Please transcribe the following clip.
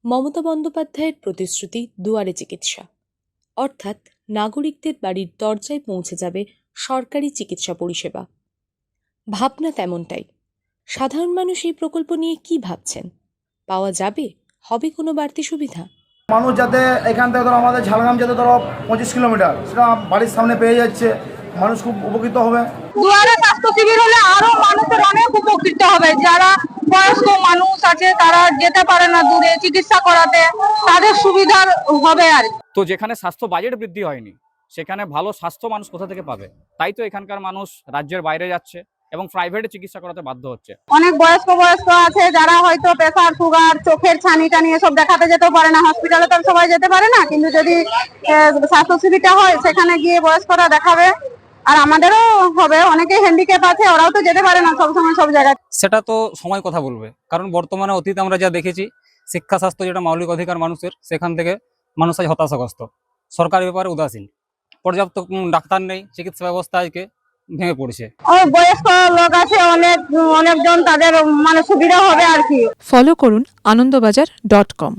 মমতা বন্দ্যোপাধ্যায়ের প্রতিশ্রুতি দুয়ারে চিকিৎসা, অর্থাৎ নাগরিকদের বাড়ির দরজায় পৌঁছে যাবে সরকারি চিকিৎসা পরিষেবা। ভাবনা তেমনটাই। সাধারণ মানুষ এই প্রকল্প নিয়ে কি ভাবছেন? পাওয়া যাবে? হবে কোনো বাড়তি সুবিধা? মানুষ যাতে এখান থেকে ধরো আমাদের ঝাড়গ্রাম যেতে ধরো 25 কিলোমিটার, সেটা বাড়ির সামনে পেয়ে যাচ্ছে, মানুষ খুব উপকৃত হবে। দুয়ারে স্বাস্থ্য শিবির হলে আরো মানুষের অনেক উপকৃত হবে। যারা বয়স্ক মানুষ আছে তারা যেতে পারে না দূরে চিকিৎসা করাতে, তাদের সুবিধার হবে আর কি। তো যেখানে স্বাস্থ্য বাজেট বৃদ্ধি হয়নি সেখানে ভালো স্বাস্থ্য মানুষ কোথা থেকে পাবে? তাই তো এখানকার মানুষ রাজ্যের বাইরে যাচ্ছে এবং প্রাইভেটে চিকিৎসা করাতে বাধ্য হচ্ছে। অনেক বয়স্ক আছে যারা হয়তো প্রেসার, সুগার, চোখের ছানি টানি এসব দেখাতে যেতেও পারে না, হসপিটালে তো সবাই যেতে পারে না। কিন্তু যদি স্বাস্থ্য শিবিরটা হয় সেখানে গিয়ে বয়স্করা দেখাবে, আর আমাদেরও হবে। অনেকে হ্যান্ডিক্যাপ আছে, ওরাও তো যেতে পারে না সবসময় সব জায়গায়। সেটা তো সময় কথা বলবে, কারণ বর্তমানে অতীতে আমরা যা দেখেছি, শিক্ষা স্বাস্থ্য যেটা মৌলিক অধিকার মানুষের, সেখান থেকে মানুষ আজ হতাশাগ্রস্ত, সরকারের ব্যাপারে উদাসীন, পর্যাপ্ত ডাক্তার নেই, চিকিৎসা ব্যবস্থা আজকে ভেঙে পড়ছে। বয়স্ক লোক আছে অনেকজন, তাদের সুবিধা হবে আর কি। ফলো করুন আনন্দবাজার.com।